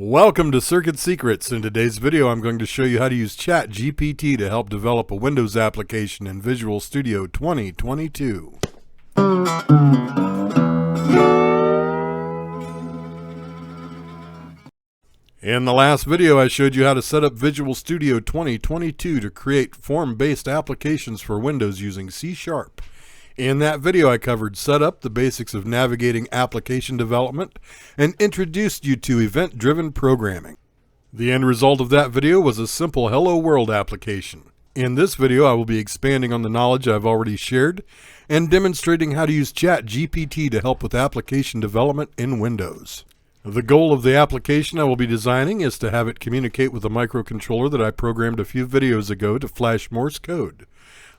Welcome to Circuit Secrets. In today's video, I'm going to show you how to use Chat GPT to help develop a Windows application in Visual Studio 2022. In the last video, I showed you how to set up Visual Studio 2022 to create form-based applications for Windows using C#. In that video, I covered setup, the basics of navigating application development, and introduced you to event-driven programming. The end result of that video was a simple Hello World application. In this video, I will be expanding on the knowledge I've already shared and demonstrating how to use Chat GPT to help with application development in Windows. The goal of the application I will be designing is to have it communicate with a microcontroller that I programmed a few videos ago to flash Morse code.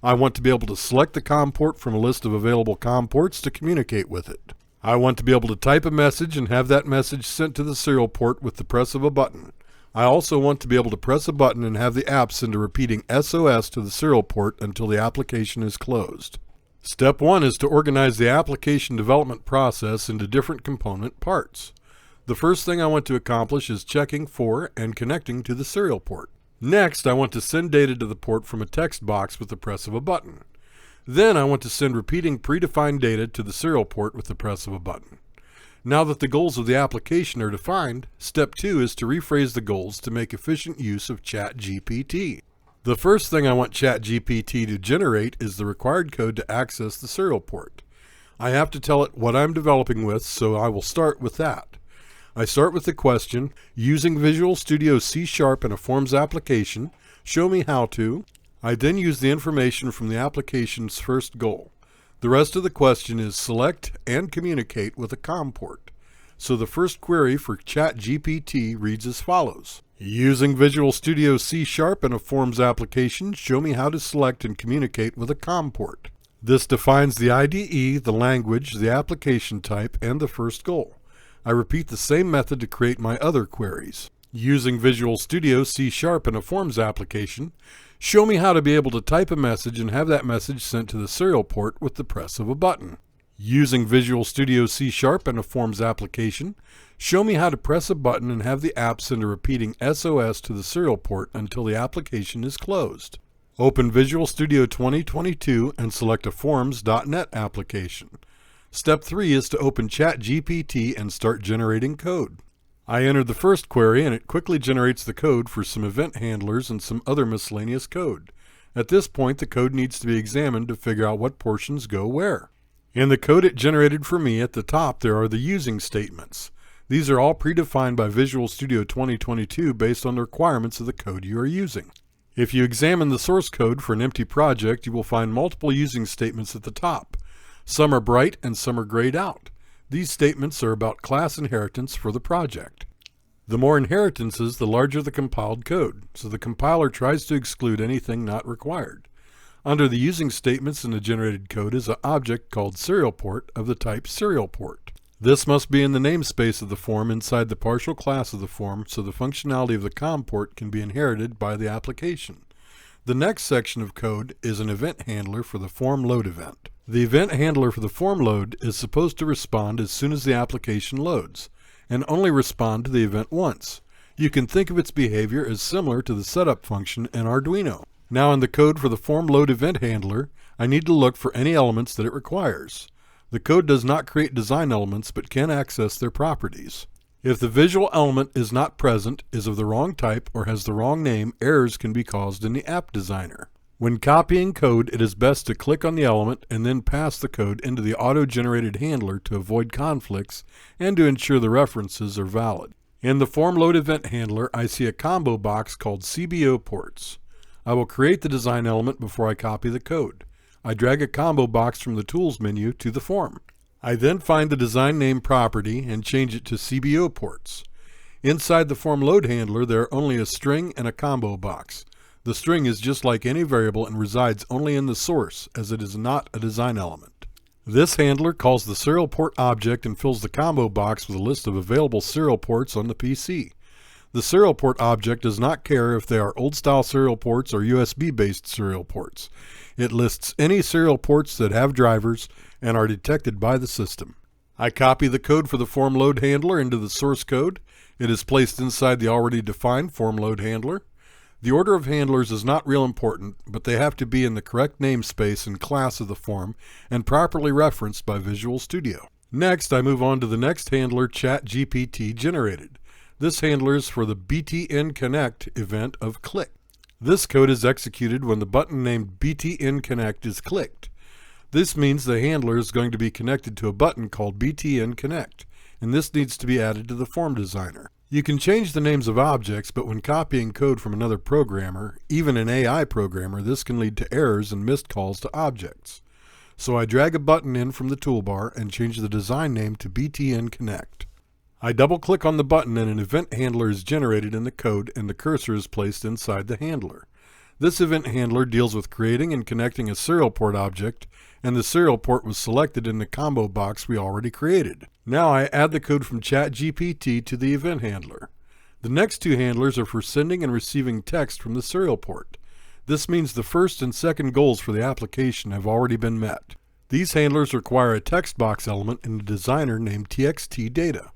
I want to be able to select the COM port from a list of available COM ports to communicate with it. I want to be able to type a message and have that message sent to the serial port with the press of a button. I also want to be able to press a button and have the app send a repeating SOS to the serial port until the application is closed. Step 1 is to organize the application development process into different component parts. The first thing I want to accomplish is checking for and connecting to the serial port. Next, I want to send data to the port from a text box with the press of a button. Then I want to send repeating predefined data to the serial port with the press of a button. Now that the goals of the application are defined, step 2 is to rephrase the goals to make efficient use of Chat GPT. The first thing I want Chat GPT to generate is the required code to access the serial port. I have to tell it what I'm developing with, so I will start with that. I start with the question, using Visual Studio C# in a Forms application, show me how to. I then use the information from the application's first goal. The rest of the question is select and communicate with a COM port. So the first query for Chat GPT reads as follows. Using Visual Studio C# in a Forms application, show me how to select and communicate with a COM port. This defines the IDE, the language, the application type, and the first goal. I repeat the same method to create my other queries. Using Visual Studio C# in a Forms application, show me how to be able to type a message and have that message sent to the serial port with the press of a button. Using Visual Studio C# in a Forms application, show me how to press a button and have the app send a repeating SOS to the serial port until the application is closed. Open Visual Studio 2022 and select a Forms.NET application. Step 3 is to open Chat GPT and start generating code. I entered the first query and it quickly generates the code for some event handlers and some other miscellaneous code. At this point, the code needs to be examined to figure out what portions go where. In the code it generated for me, at the top there are the using statements. These are all predefined by Visual Studio 2022 based on the requirements of the code you are using. If you examine the source code for an empty project, you will find multiple using statements at the top. Some are bright and some are grayed out. These statements are about class inheritance for the project. The more inheritances, the larger the compiled code, so the compiler tries to exclude anything not required. Under the using statements in the generated code is an object called serial port of the type serial port. This must be in the namespace of the form inside the partial class of the form, so the functionality of the COM port can be inherited by the application. The next section of code is an event handler for the form load event. The event handler for the form load is supposed to respond as soon as the application loads, and only respond to the event once. You can think of its behavior as similar to the setup function in Arduino. Now in the code for the form load event handler, I need to look for any elements that it requires. The code does not create design elements but can access their properties. If the visual element is not present, is of the wrong type, or has the wrong name, errors can be caused in the app designer. When copying code, it is best to click on the element and then pass the code into the auto-generated handler to avoid conflicts and to ensure the references are valid. In the form load event handler, I see a combo box called CBO ports. I will create the design element before I copy the code. I drag a combo box from the Tools menu to the form. I then find the design name property and change it to CBO ports. Inside the form load handler, there are only a string and a combo box. The string is just like any variable and resides only in the source, as it is not a design element. This handler calls the serial port object and fills the combo box with a list of available serial ports on the PC. The serial port object does not care if they are old-style serial ports or USB-based serial ports. It lists any serial ports that have drivers and are detected by the system. I copy the code for the form load handler into the source code. It is placed inside the already defined form load handler. The order of handlers is not real important, but they have to be in the correct namespace and class of the form and properly referenced by Visual Studio. Next, I move on to the next handler Chat GPT generated. This handler is for the BTN Connect event of click. This code is executed when the button named BTN Connect is clicked. This means the handler is going to be connected to a button called BTN Connect, and this needs to be added to the form designer. You can change the names of objects, but when copying code from another programmer, even an AI programmer, this can lead to errors and missed calls to objects. So I drag a button in from the toolbar and change the design name to BTN Connect. I double-click on the button and an event handler is generated in the code and the cursor is placed inside the handler. This event handler deals with creating and connecting a serial port object, and the serial port was selected in the combo box we already created. Now I add the code from Chat GPT to the event handler. The next two handlers are for sending and receiving text from the serial port. This means the first and second goals for the application have already been met. These handlers require a text box element in the designer named txt-data.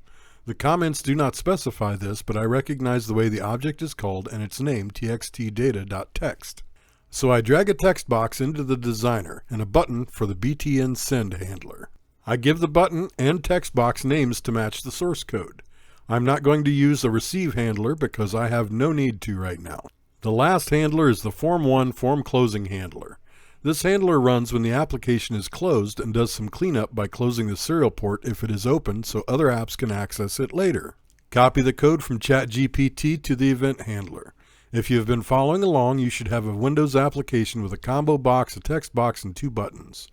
The comments do not specify this, but I recognize the way the object is called and its name txt-data.text. So I drag a text box into the designer and a button for the BTN send handler. I give the button and text box names to match the source code. I'm not going to use the receive handler because I have no need to right now. The last handler is the Form1 form closing handler. This handler runs when the application is closed and does some cleanup by closing the serial port if it is open so other apps can access it later. Copy the code from Chat GPT to the event handler. If you have been following along, you should have a Windows application with a combo box, a text box, and two buttons.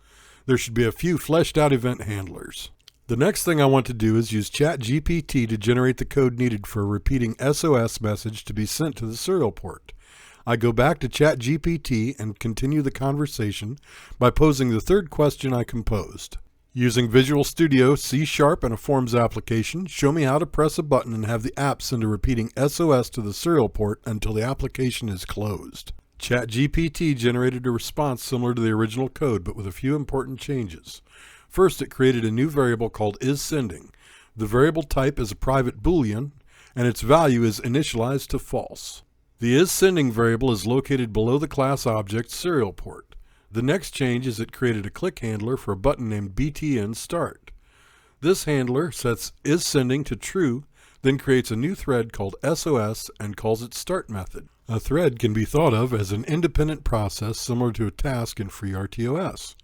There should be a few fleshed out event handlers. The next thing I want to do is use Chat GPT to generate the code needed for a repeating SOS message to be sent to the serial port. I go back to Chat GPT and continue the conversation by posing the third question I composed. Using Visual Studio, C# and a Forms application, show me how to press a button and have the app send a repeating SOS to the serial port until the application is closed. Chat GPT generated a response similar to the original code, but with a few important changes. First, it created a new variable called isSending. The variable type is a private Boolean, and its value is initialized to false. The isSending variable is located below the class object serial port. The next change is it created a click handler for a button named BTN Start. This handler sets isSending to true, then creates a new thread called SOS and calls it start method. A thread can be thought of as an independent process similar to a task in FreeRTOS.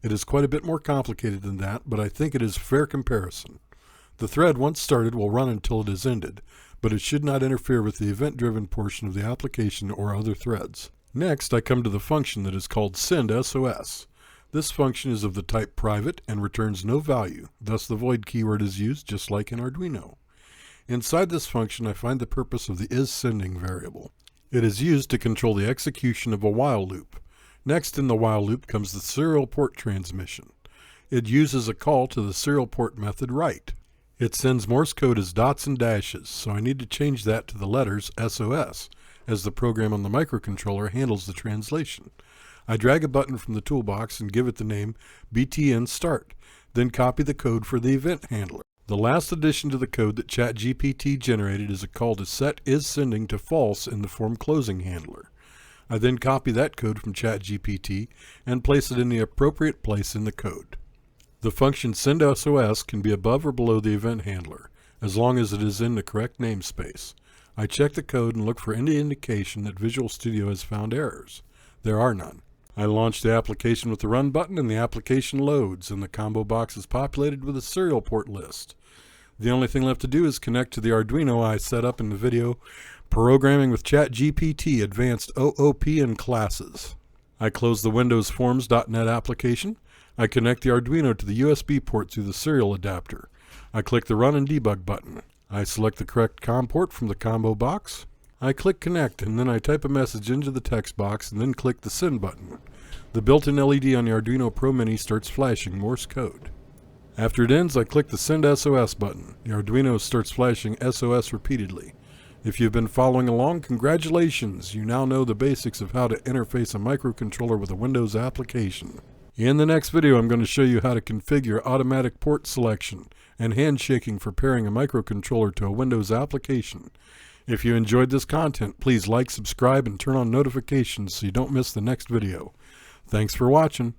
It is quite a bit more complicated than that, but I think it is a fair comparison. The thread, once started, will run until it is ended, but it should not interfere with the event-driven portion of the application or other threads. Next, I come to the function that is called sendSOS. This function is of the type private and returns no value, thus the void keyword is used just like in Arduino. Inside this function, I find the purpose of the isSending variable. It is used to control the execution of a while loop. Next in the while loop comes the serial port transmission. It uses a call to the serial port method write. It sends Morse code as dots and dashes, so I need to change that to the letters SOS, as the program on the microcontroller handles the translation. I drag a button from the toolbox and give it the name BTN Start, then copy the code for the event handler. The last addition to the code that Chat GPT generated is a call to set isSending to false in the form closing handler. I then copy that code from Chat GPT and place it in the appropriate place in the code. The function sendSOS can be above or below the event handler, as long as it is in the correct namespace. I check the code and look for any indication that Visual Studio has found errors. There are none. I launch the application with the Run button and the application loads, and the combo box is populated with a serial port list. The only thing left to do is connect to the Arduino I set up in the video, Programming with Chat GPT Advanced OOP and Classes. I close the Windows Forms.net application. I connect the Arduino to the USB port through the serial adapter. I click the Run and Debug button. I select the correct COM port from the combo box. I click Connect, and then I type a message into the text box and then click the Send button. The built-in LED on the Arduino Pro Mini starts flashing Morse code. After it ends, I click the Send SOS button. The Arduino starts flashing SOS repeatedly. If you've been following along, congratulations! You now know the basics of how to interface a microcontroller with a Windows application. In the next video, I'm going to show you how to configure automatic port selection and handshaking for pairing a microcontroller to a Windows application. If you enjoyed this content, please like, subscribe, and turn on notifications so you don't miss the next video. Thanks for watching.